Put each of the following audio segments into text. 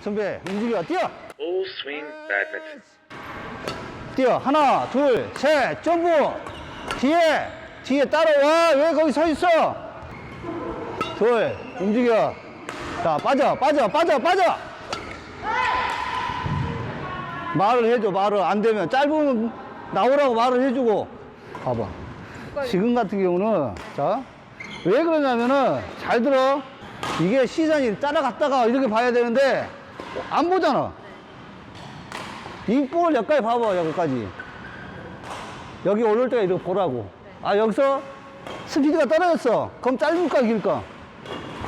준비, 움직여, 뛰어! Full swing badminton. 뛰어, 하나, 둘, 셋, 점프! 뒤에 따라와! 왜 거기 서 있어? 둘, 움직여. 자, 빠져! 말을 해줘, 말을. 안 되면, 짧으면 나오라고 말을 해주고. 봐봐. 지금 같은 경우는, 자, 왜 그러냐면은, 잘 들어. 이게 시선이 따라갔다가 이렇게 봐야 되는데, 안 보잖아. 이 볼 여기까지 봐봐, 여기까지. 여기 올릴 때가 이렇게 보라고. 아, 여기서 스피드가 떨어졌어. 그럼 짧을까, 길까?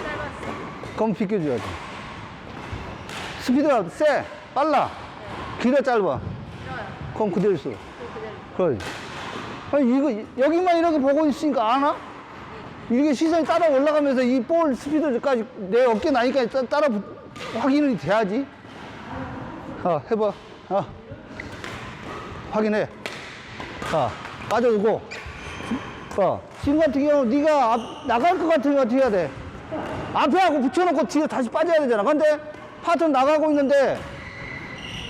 짧았어. 그럼 비켜줘야지. 스피드가 세, 빨라. 길어, 짧아. 좋아요. 그럼 그대로 있어. 그대로. 그래. 아니, 이거, 여기만 이렇게 보고 있으니까 안 와? 이게 시선이 따라 올라가면서 이 볼 스피드까지 내 어깨 나니까 따라 확인이 돼야지. 해봐. 확인해. 빠져주고. 지금 같은 경우 네가 나갈 것 같으면 어떻게 해야 돼? 앞에 하고 붙여놓고 뒤에 다시 빠져야 되잖아. 근데 파트너 나가고 있는데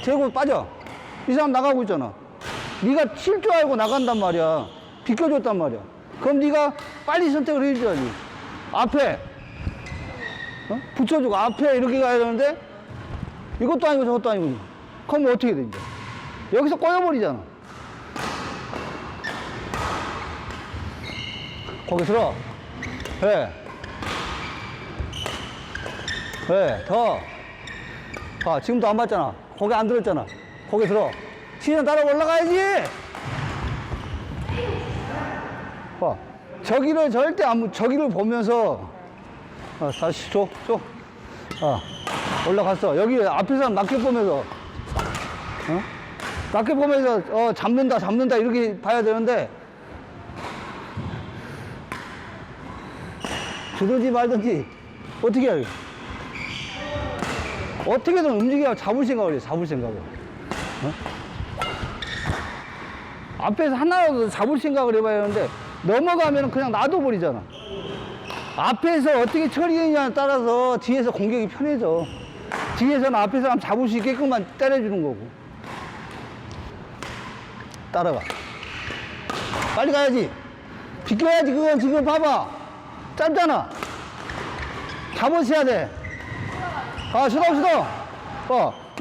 재고 빠져. 이 사람 나가고 있잖아. 네가 칠 줄 알고 나간단 말이야. 비켜줬단 말이야. 그럼 네가 빨리 선택을 해줘야지. 앞에 붙여주고 앞에 이렇게 가야 되는데 이것도 아니고 저것도 아니고. 그러면 어떻게 돼 이제? 여기서 꼬여버리잖아. 거기 들어. 더. 지금도 안 맞잖아. 거기 안 들었잖아. 거기 들어. 시선 따라 올라가야지. 저기를 절대 저기를 보면서 다시 줘. 올라갔어. 여기 앞에 사람 낮게 보면서 낮게 보면서 잡는다 이렇게 봐야 되는데 주든지 말든지 어떻게 해야 돼? 어떻게든 움직여 잡을 생각을 해. 잡을 생각을. 앞에서 하나라도 잡을 생각을 해봐야 하는데 넘어가면 그냥 놔둬버리잖아. 앞에서 어떻게 처리했냐에 따라서 뒤에서 공격이 편해져. 뒤에서는 앞에 사람 잡을 수 있게끔만 때려주는 거고. 따라가. 빨리 가야지. 비켜야지. 그건 지금 봐봐. 짧잖아. 잡으셔야 돼. 수동.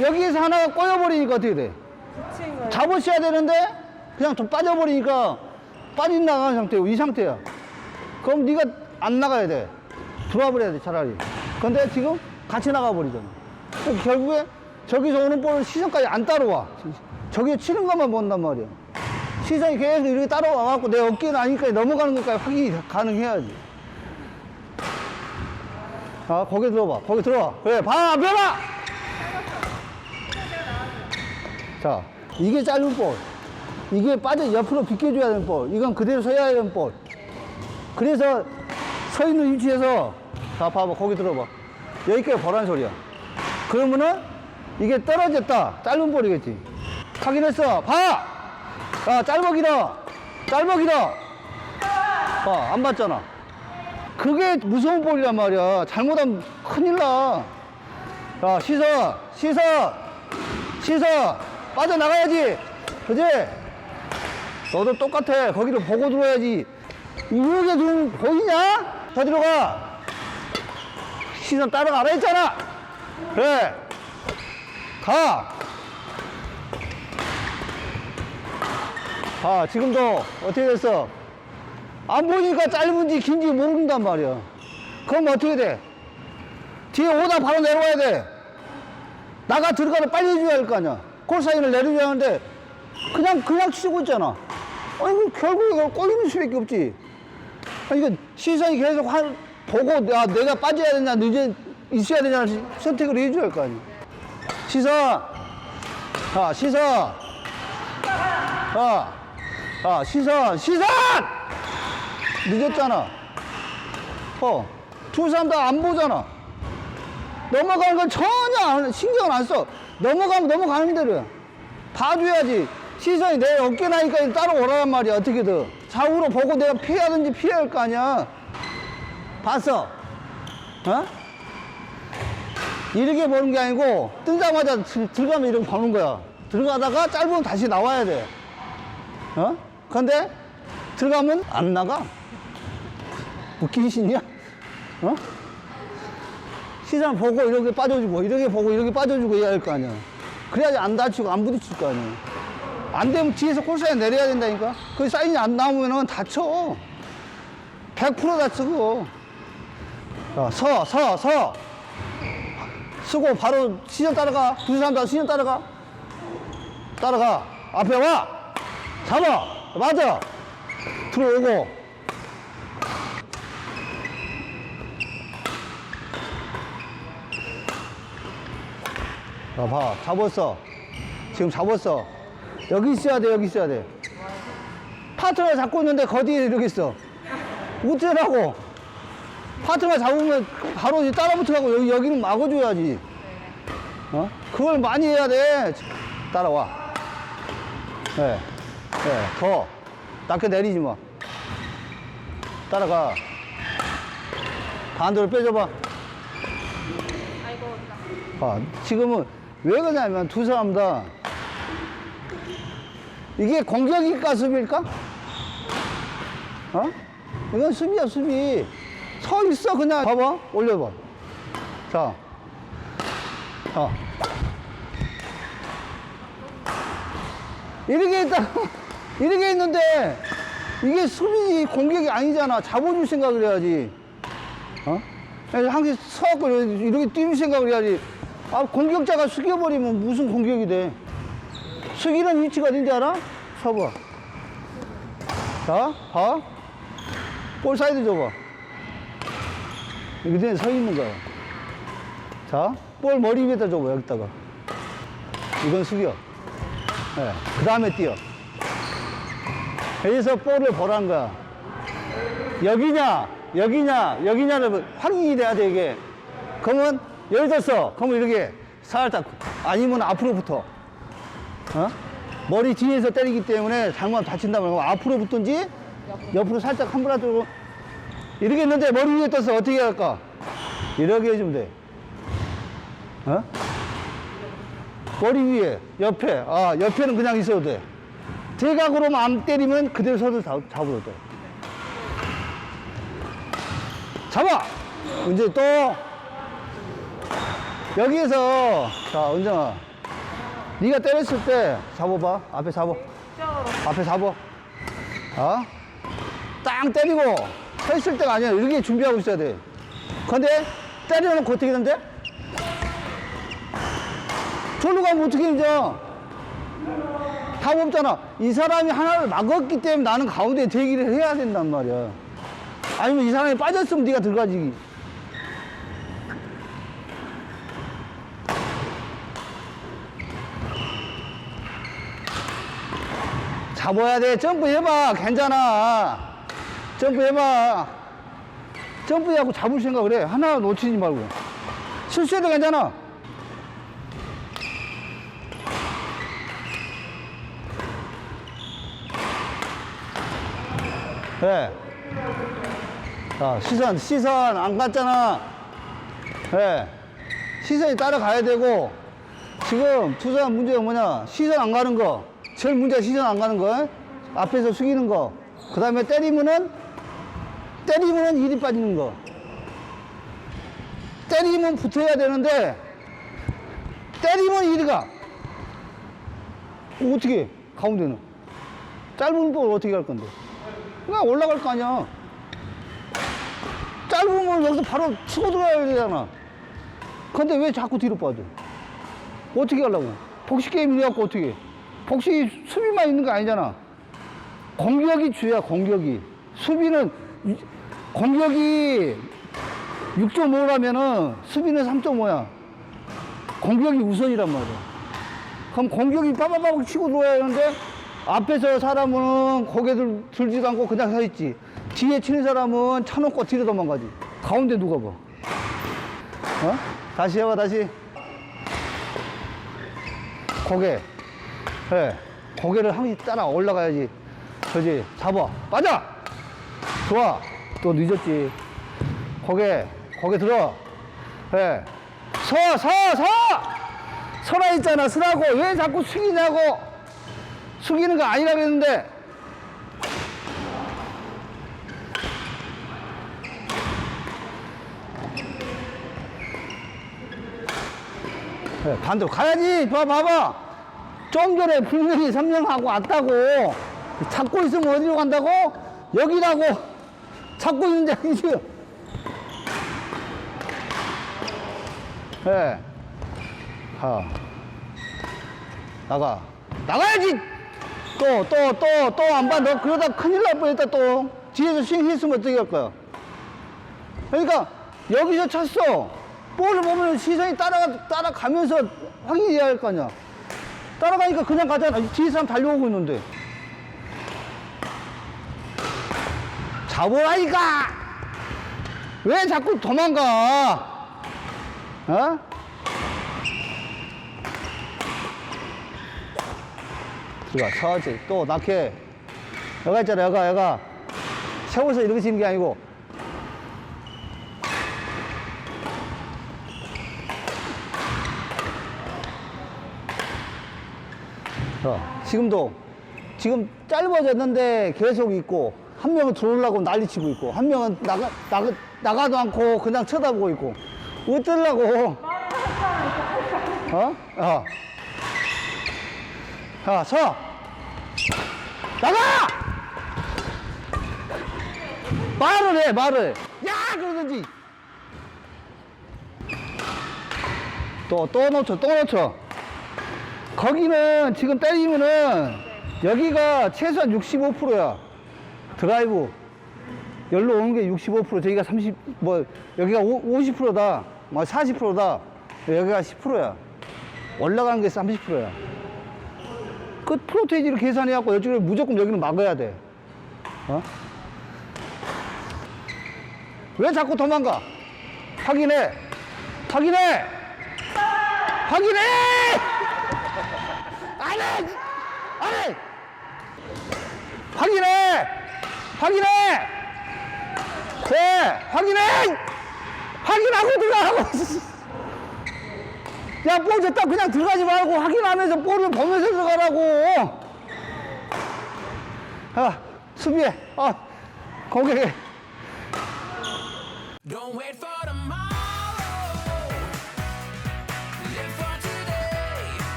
여기에서 하나가 꼬여버리니까 어떻게 돼? 붙인 거예요. 잡으셔야 되는데 그냥 좀 빠져버리니까 빠진 나가는 상태고 이 상태야. 그럼 네가 안 나가야 돼. 들어와 버려야 돼 차라리. 근데 지금 같이 나가버리잖아. 결국에 저기서 오는 볼은 시선까지 안 따라와. 저기에 치는 것만 본단 말이야. 시선이 계속 이렇게 따라와갖고 내 어깨 나니까 넘어가는 것까지 확인이 가능해야지. 거기 들어봐. 거기 들어와. 그래, 앞에 봐! 자, 이게 짧은 볼. 이게 빠져 옆으로 비켜줘야 되는 볼. 이건 그대로 서야 되는 볼. 그래서 서 있는 위치에서, 봐봐. 거기 들어봐. 여기까지 보란 소리야. 그러면은 이게 떨어졌다. 짧은 볼이겠지. 확인했어. 봐! 짧아 길어. 안 봤잖아. 그게 무서운 볼이란 말이야. 잘못하면 큰일 나. 시선. 빠져나가야지. 그지? 너도 똑같아. 거기를 보고 들어야지. 이렇게 좀 보이냐? 더 들어가. 시선 따라가라 했잖아. 그래. 지금도 어떻게 됐어? 안 보니까 짧은지 긴지 모른단 말이야. 그럼 어떻게 돼? 뒤에 오다 바로 내려와야 돼. 나가 들어가면 빨리 해줘야 할 거 아니야. 골 사인을 내려줘야 하는데 그냥 치고 있잖아. 결국에 이거 꼬이는 수밖에 없지. 이거 시선이 계속 보고 내가 빠져야 되냐 있어야 되냐 선택을 해줘야 할 거 아니야. 시선. 시선! 늦었잖아. 두 사람 다 안 보잖아. 넘어가는 건 전혀 신경을 안 써. 넘어가면 넘어가는 대로야. 봐줘야지. 시선이 내 어깨 나니까 따라오란 말이야. 어떻게든. 좌우로 보고 내가 피하든지 피해야 할 거 아니야. 봤어? 이렇게 보는 게 아니고 뜨자마자 들어가면 이렇게 보는 거야. 들어가다가 짧으면 다시 나와야 돼. 어? 근데 들어가면 안 나가. 웃기기 싫냐? 어? 시선 보고 이렇게 빠져주고 이렇게 보고 이렇게 빠져주고 해야 할 거 아니야. 그래야지 안 다치고 안 부딪힐 거 아니야. 안 되면 뒤에서 콜사인 내려야 된다니까. 그 사인이 안 나오면 다쳐. 100% 다쳐 그거. 자, 서. 쓰고 바로 시선 따라가. 두 사람 다 시선 따라가. 따라가. 앞에 와. 잡아. 맞아. 들어오고. 자, 봐. 잡았어. 지금 잡았어. 여기 있어야 돼, 여기 있어야 돼. 파트너 잡고 있는데 거기에 이러고 있어. 어쩌라고. 파트너 잡으면 바로 따라붙어가고 여기는 막아줘야지. 어? 그걸 많이 해야 돼. 따라와. 네. 더. 낮게 내리지 마. 따라가. 반대로 빼줘봐. 아이고, 아, 지금은 왜 그러냐면 두 사람 다 이게 공격일까 수비일까? 어? 이건 수비야 수비. 서 있어 그냥. 봐봐 올려봐. 자, 이렇게 있다. 이렇게 있는데 이게 수비지 공격이 아니잖아. 잡아줄 생각을 해야지. 어? 항상 서갖고 이렇게 뛰는 생각을 해야지. 아, 공격자가 숙여버리면 무슨 공격이 돼. 숙이는 위치가 어딘지 알아? 서봐. 자, 봐. 볼 사이드 줘봐. 여기 서 있는 거야. 자, 볼 머리 위에다 줘봐, 여기다가. 이건 숙여. 네. 그 다음에 뛰어. 여기서 볼을 보라는 거야. 여기냐를 확인이 돼야 돼, 이게. 그러면, 여기 뒀어. 그러면 이렇게 살짝, 아니면 앞으로 붙어. 어? 머리 뒤에서 때리기 때문에 잘못 다친다면 앞으로 붙든지, 옆으로 살짝 한 분라도 이렇게 했는데 머리 위에 떠서 어떻게 할까? 이렇게 해주면 돼. 어? 머리 위에, 옆에. 아, 옆에는 그냥 있어도 돼. 대각으로만 안 때리면 그대로 서도 잡아도 돼. 잡아! 이제 또, 여기에서, 자, 은정아. 네가 때렸을 때 잡아봐. 앞에 잡아. 앞에 잡아. 어? 땅 때리고 서 있을 때가 아니야. 이렇게 준비하고 있어야 돼. 근데 때려놓고 어떻게 된대? 저리로 가면 어떻게 이제? 답 없잖아. 이 사람이 하나를 막았기 때문에 나는 가운데 대기를 해야 된단 말이야. 아니면 이 사람이 빠졌으면 네가 들어가지. 잡아야 돼. 점프해봐. 괜찮아. 점프해봐. 점프하고 잡을 생각을 해. 하나 놓치지 말고. 실수해도 괜찮아. 네. 자, 시선 안 갔잖아. 네. 시선이 따라가야 되고, 지금 투자 문제가 뭐냐? 시선 안 가는 거. 제일 문제가 시선 안 가는 거. 앞에서 숙이는 거. 그 다음에 때리면은 일이 빠지는 거. 때리면 붙어야 되는데, 때리면 일이 가. 어떻게 해? 가운데는. 짧은 볼 어떻게 할 건데? 그냥 올라갈 거 아니야. 짧으면 여기서 바로 치고 들어가야 되잖아. 근데 왜 자꾸 뒤로 빠져? 어떻게 하려고? 복식 게임이래갖고 어떻게 해? 복식이 수비만 있는 거 아니잖아. 공격이 주야, 공격이. 수비는, 공격이 6.5라면은 수비는 3.5야. 공격이 우선이란 말이야. 그럼 공격이 빠바바박 치고 들어와야 하는데, 앞에서 사람은 고개 들지도 않고 그냥 서 있지. 뒤에 치는 사람은 쳐놓고 뒤로 도망가지. 가운데 누가 봐? 어? 다시 해봐, 다시. 고개. 그래. 고개를 항상 따라 올라가야지. 그지? 잡아. 맞아! 좋아. 또 늦었지. 고개 들어. 그래. 서라 했잖아. 서라고. 왜 자꾸 숙이냐고. 숙이는 거 아니라 그랬는데. 그래, 반대로 가야지. 봐봐. 좀 전에 분명히 삼령하고 왔다고. 찾고 있으면 어디로 간다고? 여기라고. 찾고 있는데 아니지. 예. 나가야지! 또 안 봐. 너 그러다 큰일 날 뻔했다, 또. 뒤에서 스윙했으면 어떻게 할 거야? 그러니까, 여기서 쳤어. 볼을 보면 시선이 따라가면서 확인해야 할 거 아니야. 따라가니까 그냥 가잖아. 뒤에 사람 달려오고 있는데. 잡으라니까! 왜 자꾸 도망가? 어? 들어가, 서지. 또, 낙해. 여가 있잖아, 여가. 세워서 이렇게 치는 게 아니고. 지금 짧아졌는데 계속 있고, 한 명은 들어오려고 난리치고 있고, 한 명은 나가도 않고 그냥 쳐다보고 있고. 어쩌려고? 서! 나가! 말을 해. 야! 그러든지. 또 놓쳐. 거기는 지금 때리면은 여기가 최소한 65%야. 드라이브. 열로 오는 게 65%, 저기가 30, 여기가 50%다. 40%다. 여기가 10%야. 올라가는 게 30%야. 그 프로테이지를 계산해갖고 이쪽에 무조건 여기는 막아야 돼. 왜 자꾸 도망가? 확인해! 안 해! 확인해! 네, 확인하고 들어가라고! 야, 볼 줬다 그냥 들어가지 말고 확인하면서 볼을 보면서 들어가라고! 수비해. 공격해. Don't wait for